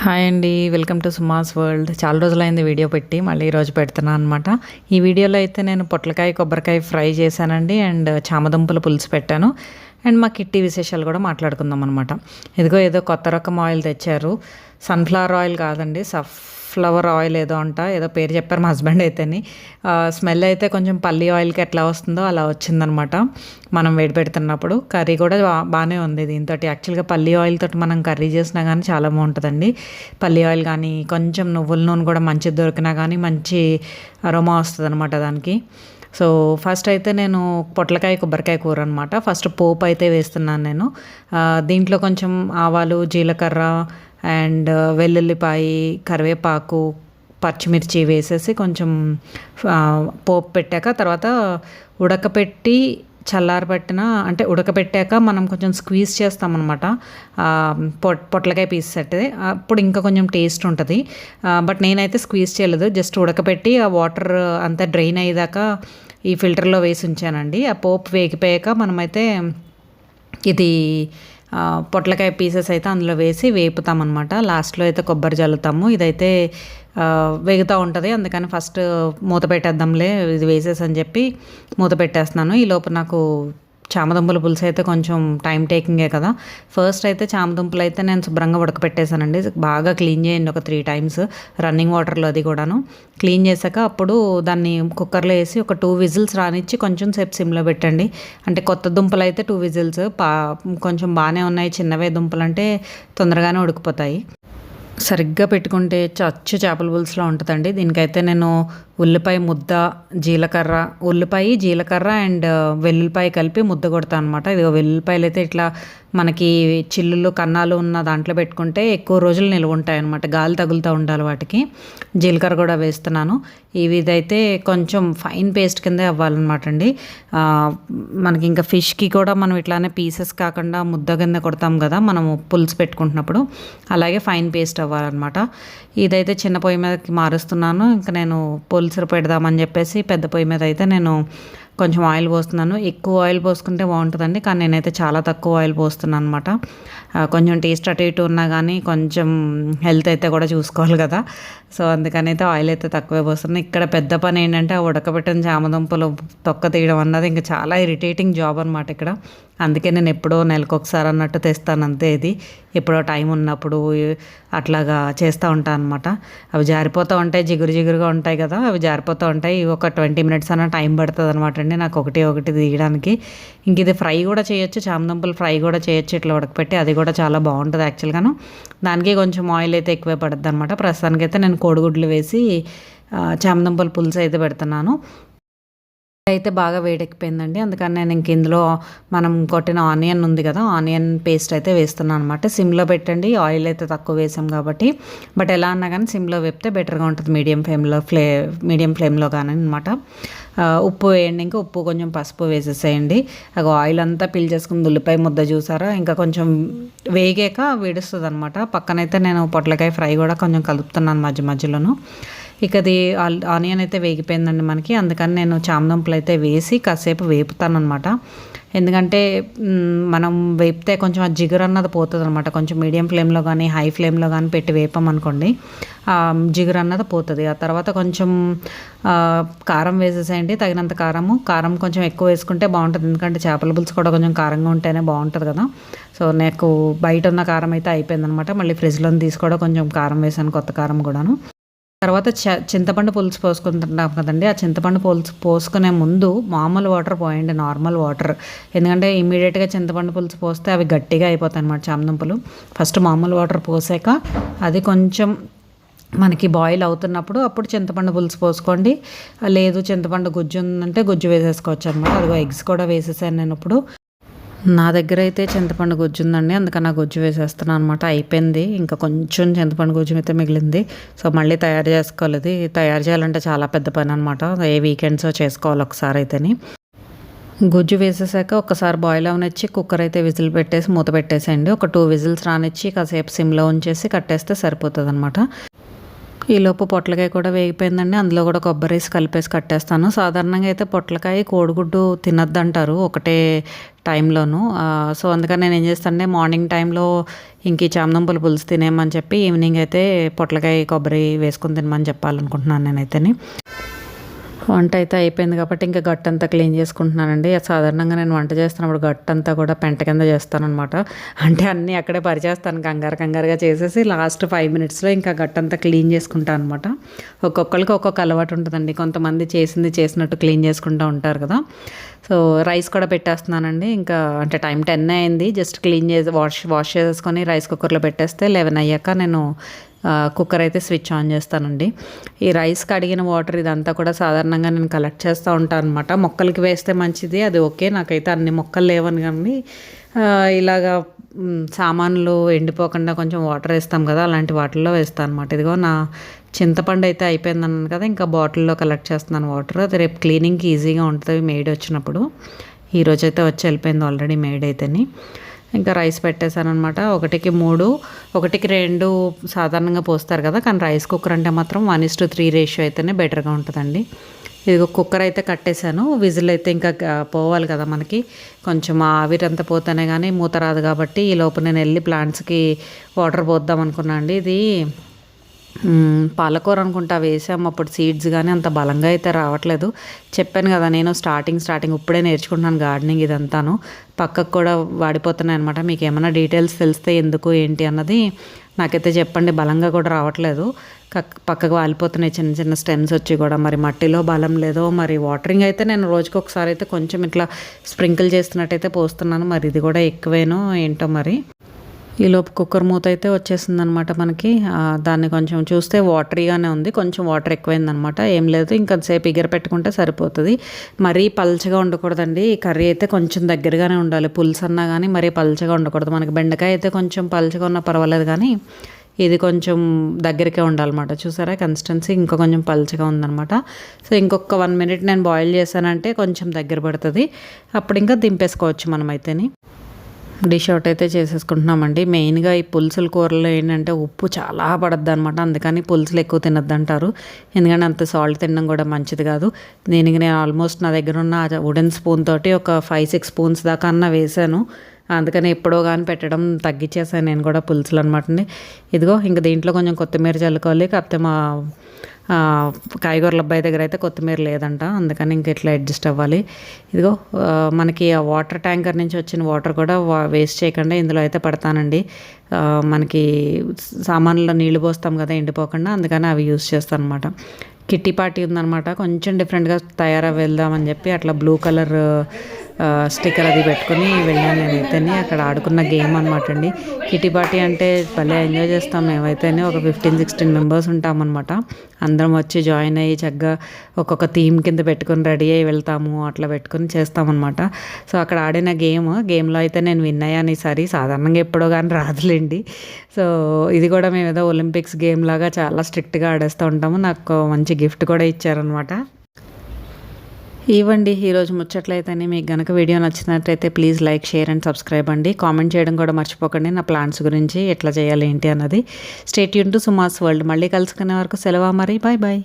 Hi అండి, welcome to Suma's world. చాలా రోజులైంది వీడియో పెట్టి, మళ్ళీ ఈరోజు పెడుతున్నాను అనమాట. ఈ వీడియోలో అయితే నేను పొట్లకాయ కొబ్బరికాయ ఫ్రై చేశానండి, అండ్ చామదుంపల పులుసు పెట్టాను. అండ్ మా కిట్టి విశేషాలు కూడా మాట్లాడుకుందాం అనమాట. ఇదిగో ఏదో కొత్త రకం ఆయిల్ తెచ్చారు. సన్ఫ్లవర్ ఆయిల్ కాదండి, సఫ్లవర్ ఆయిల్ ఏదో ఏదో పేరు చెప్పారు మా హస్బెండ్ అయితేని. స్మెల్ అయితే కొంచెం పల్లి ఆయిల్కి ఎట్లా వస్తుందో అలా వచ్చిందనమాట. మనం వేడి పెడుతున్నప్పుడు కర్రీ కూడా బాగానే ఉంది దీంతో. యాక్చువల్గా పల్లి ఆయిల్ తోటి మనం కర్రీ చేసినా కానీ చాలా బాగుంటుందండి. పల్లి ఆయిల్ కానీ కొంచెం నువ్వుల నూనె కూడా మంచిది దొరికినా కానీ మంచి అరోమా వస్తుంది అనమాట దానికి. సో ఫస్ట్ అయితే నేను పొట్లకాయ కొబ్బరికాయ కూర అనమాట. ఫస్ట్ పోపు అయితే వేస్తున్నాను నేను. దీంట్లో కొంచెం ఆవాలు, జీలకర్ర అండ్ వెల్లుల్లిపాయి, కరివేపాకు, పచ్చిమిర్చి వేసేసి కొంచెం పోపు పెట్టాక తర్వాత ఉడకపెట్టి చల్లారబెట్టిన అంటే ఉడకబెట్టాక మనం కొంచెం స్క్వీజ్ చేస్తామన్నమాట పొట్లకాయ పీస్ అయితే. అప్పుడు ఇంకా కొంచెం టేస్ట్ ఉంటుంది. బట్ నేనైతే స్క్వీజ్ చేయలేదు, జస్ట్ ఉడకబెట్టి ఆ వాటర్ అంతా డ్రైన్ అయ్యేదాకా ఈ ఫిల్టర్లో వేసి ఉంచానండి. ఆ పోపు వేగిపోయాక మనమైతే ఇది పొట్లకాయ పీసెస్ అయితే అందులో వేసి వేపుతామన్నమాట. లాస్ట్లో అయితే కొబ్బరి జల్లుతాము. ఇదైతే వేగుతూ ఉంటుంది, అందుకని ఫస్ట్ మూత పెట్టేద్దాంలే ఇది వేసేసి అని చెప్పి మూత పెట్టేస్తున్నాను. ఈ లోపు నాకు చామదుంపల పులుసు అయితే కొంచెం టైం టేకింగే కదా. ఫస్ట్ అయితే చామదుంపలు అయితే నేను శుభ్రంగా ఉడకపెట్టేశానండి. బాగా క్లీన్ చేయండి ఒక 3 times రన్నింగ్ వాటర్లో. అది కూడాను క్లీన్ చేశాక అప్పుడు దాన్ని కుక్కర్లో వేసి ఒక 2 విజిల్స్ రానిచ్చి కొంచెం సేపు సిమ్లో పెట్టండి. అంటే కొత్త దుంపలు అయితే 2 విజిల్స్ కొంచెం బాగానే ఉన్నాయి. చిన్నవే దుంపలు అంటే తొందరగానే ఉడికిపోతాయి. సరిగ్గా పెట్టుకుంటే అచ్చు చేపల పులుసులో ఉంటుందండి. దీనికైతే నేను ఉల్లిపాయ ముద్ద, ఉల్లిపాయ జీలకర్ర అండ్ వెల్లుల్లిపాయ కలిపి ముద్ద కొడతాను అనమాట. ఇది వెల్లుల్లిపాయలు అయితే ఇట్లా మనకి చిల్లులు కన్నాలు ఉన్న దాంట్లో పెట్టుకుంటే ఎక్కువ రోజులు నిల్వ ఉంటాయి అనమాట. గాలి తగులుతూ ఉండాలి వాటికి. జీలకర్ర కూడా వేస్తున్నాను. ఇదైతే కొంచెం ఫైన్ పేస్ట్ కిందే అవ్వాలన్నమాట అండి. మనకి ఇంకా ఫిష్కి కూడా మనం ఇట్లానే పీసెస్ కాకుండా ముద్ద కింద కొడతాం కదా మనము పులుసు పెట్టుకుంటున్నప్పుడు, అలాగే ఫైన్ పేస్ట్ అవ్వాలన్నమాట. ఇదైతే చిన్న పొయ్యి మీదకి మారుస్తున్నాను. ఇంకా నేను పులుసు పెడదామని చెప్పేసి పెద్ద పొయ్యి మీద అయితే నేను కొంచెం ఆయిల్ పోస్తున్నాను. ఎక్కువ ఆయిల్ పోసుకుంటే బాగుంటుందండి, కానీ నేనైతే చాలా తక్కువ ఆయిల్ పోస్తున్నాను అనమాట. కొంచెం టేస్ట్ అటు ఇటు ఉన్నా కానీ కొంచెం హెల్త్ అయితే కూడా చూసుకోవాలి కదా. సో అందుకని అయితే ఆయిల్ అయితే తక్కువే పోస్తున్నాను. ఇక్కడ పెద్ద పని ఏంటంటే ఆ ఉడకబెట్టిన చామదుంపలు తొక్క తీయడం అన్నది ఇంకా చాలా ఇరిటేటింగ్ జాబ్ అనమాట ఇక్కడ. అందుకే నేను ఎప్పుడో నెలకొకసారి అన్నట్టు తెస్తాను అంతే. ఇది ఎప్పుడో టైం ఉన్నప్పుడు అట్లాగా చేస్తూ ఉంటాను అనమాట. అవి జారిపోతూ ఉంటాయి, జిగురుగా ఉంటాయి కదా, అవి జారిపోతూ ఉంటాయి. ఒక 20 minutes అన్న టైం పడుతుంది అనమాట అండి నాకు ఒకటి తీయడానికి. ఇంక ఇది ఫ్రై కూడా చేయొచ్చు, చామదుంపలు ఫ్రై కూడా చేయొచ్చు ఇట్లా ఉడకపెట్టి. అది కూడా చాలా బాగుంటుంది యాక్చువల్గాను. దానికి కొంచెం ఆయిల్ అయితే ఎక్కువే పడుతుంది అనమాట. ప్రస్తుతానికైతే నేను కోడిగుడ్లు వేసి చామదుంపల పులుసు అయితే పెడుతున్నాను. అయితే బాగా వేడెక్కిపోయిందండి, అందుకని నేను ఇంక ఇందులో మనం కొట్టిన ఆనియన్ ఉంది కదా, ఆనియన్ పేస్ట్ అయితే వేస్తున్నాను అనమాట. సిమ్లో పెట్టండి, ఆయిల్ అయితే తక్కువ వేసాం కాబట్టి. బట్ ఎలా అన్నా కానీ సిమ్లో వేపితే బెటర్గా ఉంటుంది, మీడియం ఫ్లేమ్లో కానీ అనమాట. ఉప్పు వేయండి, ఇంకా ఉప్పు కొంచెం పసుపు వేసేసేయండి. ఆయిల్ అంతా పీల్ చేసుకుని ఉల్లిపాయ ముద్ద చూసారా, ఇంకా కొంచెం వేగాక వేడుస్తుంది అనమాట. పక్కనైతే నేను పొట్లకాయ ఫ్రై కూడా కొంచెం కలుపుతున్నాను మధ్యలోను. ఇక అది ఆనియన్ అయితే వేగిపోయిందండి మనకి, అందుకని నేను చామదుంపలు అయితే వేసి కాసేపు వేపుతాను అనమాట. ఎందుకంటే మనం వేపితే కొంచెం ఆ జిగురు అన్నది పోతుంది అనమాట. కొంచెం మీడియం ఫ్లేమ్లో కానీ హై ఫ్లేమ్లో కానీ పెట్టి వేపామనుకోండి, జిగురు అన్నది పోతుంది. ఆ తర్వాత కొంచెం కారం వేసేసేయండి, తగినంత కారం కొంచెం ఎక్కువ వేసుకుంటే బాగుంటుంది. ఎందుకంటే చేపల పులుసు కూడా కొంచెం కారంగా ఉంటేనే బాగుంటుంది కదా. సో నాకు బయట ఉన్న కారం అయితే అయిపోయిందనమాట. మళ్ళీ ఫ్రిడ్జ్లో తీసుకోవడం కొంచెం కారం వేసాను, కొత్త కారం కూడాను. తర్వాత చింతపండు పులుసు పోసుకుంటున్నాం కదండి. ఆ చింతపండు పులుసు పోసుకునే ముందు మామూలు వాటర్ పోయండి, నార్మల్ వాటర్. ఎందుకంటే ఇమీడియట్గా చింతపండు పులుసు పోస్తే అవి గట్టిగా అయిపోతాయి అన్నమాట చామదుంపలు. ఫస్ట్ మామూలు వాటర్ పోసాక అది కొంచెం మనకి బాయిల్ అవుతున్నప్పుడు అప్పుడు చింతపండు పులుసు పోసుకోండి. లేదు చింతపండు గుజ్జు ఉందంటే గుజ్జు వేసేసుకోవచ్చు అనమాట. అదిగో ఎగ్స్ కూడా వేసేసాను నేను ఇప్పుడు. నా దగ్గర అయితే చింతపండు గుజ్జు ఉందండి, అందుకని ఆ గుజ్జు వేసేస్తున్నాను అనమాట. అయిపోయింది, ఇంకా కొంచెం చింతపండు గుజ్జు అయితే మిగిలింది. సో మళ్ళీ తయారు చేసుకోవాలి. తయారు చేయాలంటే చాలా పెద్ద పని అనమాట. ఏ వీకెండ్స్ చేసుకోవాలి ఒకసారి అయితేని. గుజ్జు వేసేసాక ఒకసారి బాయిల్ అవనిచ్చి కుక్కర్ అయితే విజిల్ పెట్టేసి మూత పెట్టేసేయండి. ఒక 2 విజిల్స్ రానిచ్చి కాసేపు సిమ్లో ఉంచేసి కట్టేస్తే సరిపోతుంది అనమాట. ఈలోపు పొట్లకాయ కూడా వేగిపోయిందండి. అందులో కూడా కొబ్బరి వేసి కలిపేసి కట్టేస్తాను. సాధారణంగా అయితే పొట్లకాయ కోడిగుడ్డు తినొద్దంటారు ఒకటే టైంలోను. సో అందుకని నేను ఏం చేస్తానంటే మార్నింగ్ టైంలో ఇంక ఈ చామదుంపల పులుసు తినేయమని చెప్పి ఈవినింగ్ అయితే పొట్లకాయ కొబ్బరి వేసుకొని తినమని చెప్పాలనుకుంటున్నాను నేనైతేని. వంట అయితే అయిపోయింది కాబట్టి ఇంకా గట్టంతా క్లీన్ చేసుకుంటున్నానండి. సాధారణంగా నేను వంట చేస్తున్నప్పుడు గట్టంతా కూడా పెంట కింద చేస్తానన్నమాట. అంటే అన్నీ అక్కడే పరిచేస్తాను, కంగారుగా చేసేసి లాస్ట్ 5 మినిట్స్లో ఇంకా గట్టంతా క్లీన్ చేసుకుంటాను అనమాట. ఒక్కొక్కరికి ఒక్కొక్క అలవాటు ఉంటుందండి. కొంతమంది చేసినట్టు క్లీన్ చేసుకుంటూ ఉంటారు కదా. సో రైస్ కూడా పెట్టేస్తున్నానండి. ఇంకా అంటే టైం 10 అయింది. జస్ట్ క్లీన్ చేసి వాష్ చేసేసుకొని రైస్ కుక్కర్లో పెట్టేస్తే 11 అయ్యాక నేను కుక్కర్ అయితే స్విచ్ ఆన్ చేస్తానండి. ఈ రైస్ కడిగిన వాటర్ ఇదంతా కూడా సాధారణంగా నేను కలెక్ట్ చేస్తూ ఉంటాను అనమాట. మొక్కలకి వేస్తే మంచిది, అది ఓకే. నాకైతే అన్ని మొక్కలు లేవని కానీ ఇలాగా సామాన్లు ఎండిపోకుండా కొంచెం వాటర్ వేస్తాం కదా, అలాంటి వాటిల్లో వేస్తాను అనమాట. ఇదిగో నా చింతపండు అయితే అయిపోయింది అన్నాను కదా, ఇంకా బాటిల్లో కలెక్ట్ చేస్తున్నాను వాటర్. అది రేపు క్లీనింగ్కి ఈజీగా ఉంటుంది మేడ్ వచ్చినప్పుడు. ఈరోజైతే వచ్చి వెళ్ళిపోయింది ఆల్రెడీ మేడ్ అయితేని. ఇంకా రైస్ పెట్టేశాను అనమాట. 1కి 3, 1కి 2 సాధారణంగా పోస్తారు కదా, కానీ రైస్ కుక్కర్ అంటే మాత్రం 1:3 రేషియో అయితేనే బెటర్గా ఉంటుందండి. ఇది కుక్కర్ అయితే కట్టేశాను. విజిల్ అయితే ఇంకా పోవాలి కదా మనకి, కొంచెం ఆవిరంతా పోతేనే కానీ మూత రాదు కాబట్టి ఈ లోపు నేను వెళ్ళి ప్లాంట్స్కి వాటర్ పోద్దాం అనుకున్నాను అండి. ఇది పాలకూర అనుకుంటా వేసాము అప్పుడు సీడ్స్, కానీ అంత బలంగా అయితే రావట్లేదు. చెప్పాను కదా నేను స్టార్టింగ్ ఇప్పుడే నేర్చుకుంటున్నాను గార్డెనింగ్ ఇదంతాను. పక్కకు కూడా వాడిపోతున్నాయి అనమాట. మీకు ఏమైనా డీటెయిల్స్ తెలిస్తే ఎందుకు ఏంటి అన్నది నాకైతే చెప్పండి. బలంగా కూడా రావట్లేదు, పక్కకు వాలిపోతున్నాయి చిన్న స్టెమ్స్ వచ్చి కూడా. మరి మట్టిలో బలం లేదో, మరి వాటరింగ్ అయితే నేను రోజుకి ఒకసారి అయితే కొంచెం ఇట్లా స్ప్రింకిల్ చేస్తున్నట్టయితే పోస్తున్నాను. మరి ఇది కూడా ఎక్కువేనో ఏంటో మరి. ఈలోపు కుక్కర్ మూత అయితే వచ్చేసింది అనమాట మనకి. దాన్ని కొంచెం చూస్తే వాటరీగానే ఉంది, కొంచెం వాటర్ ఎక్కువైందనమాట. ఏం లేదు, ఇంకా సేపు ఎగర పెట్టుకుంటే సరిపోతుంది. మరీ పల్చగా ఉండకూడదండి. ఈ కర్రీ అయితే కొంచెం దగ్గరగానే ఉండాలి. పులుసు అన్నా కానీ మరీ పల్చగా ఉండకూడదు. మనకి బెండకాయ అయితే కొంచెం పల్చగా ఉన్నా పర్వాలేదు, కానీ ఇది కొంచెం దగ్గరికే ఉండాలన్నమాట. చూసారా కన్సిస్టెన్సీ ఇంకా కొంచెం పల్చగా ఉందన్నమాట. సో ఇంకొక 1 మినిట్ నేను బాయిల్ చేశానంటే కొంచెం దగ్గర పడుతుంది. అప్పుడు ఇంకా దింపేసుకోవచ్చు మనమైతేని. డిష్ అవుట్ అయితే చేసేసుకుంటున్నామండి. మెయిన్గా ఈ పులుసుల కూరలో ఏంటంటే ఉప్పు చాలా పడద్దు అనమాట. అందుకని పులుసులు ఎక్కువ తినద్దంటారు. ఎందుకంటే అంత సాల్ట్ తినడం కూడా మంచిది కాదు. దీనికి నేను ఆల్మోస్ట్ నా దగ్గర ఉన్న వుడెన్ స్పూన్ తోటి ఒక 5-6 స్పూన్స్ దాకా అన్న వేసాను. అందుకని ఎప్పుడో కానీ పెట్టడం తగ్గించేసాను నేను కూడా పులుసులు అనమాట అండి. ఇదిగో ఇంక దీంట్లో కొంచెం కొత్తిమీర చల్లుకోవాలి. కాకపోతే మా కాయగూరల అబ్బాయి దగ్గర అయితే కొత్తిమీర లేదంట, అందుకని ఇంక ఇట్లా అడ్జస్ట్ అవ్వాలి. ఇదిగో మనకి ఆ వాటర్ ట్యాంకర్ నుంచి వచ్చిన వాటర్ కూడా వేస్ట్ చేయకుండా ఇందులో అయితే పడతానండి. మనకి సామాన్లలో నీళ్లు పోస్తాం కదా ఎండిపోకుండా, అందుకని అవి యూస్ చేస్తాను అనమాట. కిట్టి పార్టీ ఉందనమాట, కొంచెం డిఫరెంట్గా తయారై వెళ్దామని చెప్పి అట్లా బ్లూ కలర్ స్టిక్కర్ అది పెట్టుకుని వెళ్ళాను నేనైతేనే. అక్కడ ఆడుకున్న గేమ్ అనమాట అండి. కిట్టి పార్టీ అంటే భలే ఎంజాయ్ చేస్తాం మేమైతేనే. ఒక 15-16 మెంబర్స్ ఉంటామన్నమాట. అందరం వచ్చి జాయిన్ అయ్యి చక్కగా ఒక్కొక్క థీమ్ కింద పెట్టుకుని రెడీ అయ్యి వెళ్తాము, అట్లా పెట్టుకుని చేస్తామన్నమాట. సో అక్కడ ఆడిన గేమ్లో అయితే నేను విన్ అయ్యాను ఈసారి. సాధారణంగా ఎప్పుడో కానీ రాదులేండి. సో ఇది కూడా మేము ఏదో ఒలింపిక్స్ గేమ్ లాగా చాలా స్ట్రిక్ట్గా ఆడేస్తూ ఉంటాము. నాకు మంచి గిఫ్ట్ కూడా ఇచ్చారనమాట. ఇవ్వండి ఈరోజు ముచ్చట్లయితేనే. మీకు గనక వీడియో నచ్చినట్లయితే please like, share and subscribe అండి. కామెంట్ చేయడం కూడా మర్చిపోకండి నా ప్లాన్స్ గురించి, ఎట్లా చేయాలి ఏంటి అన్నది. Stay tune to Suma's world. మళ్ళీ కలుసుకునే వరకు సెలవు మరి. Bye bye.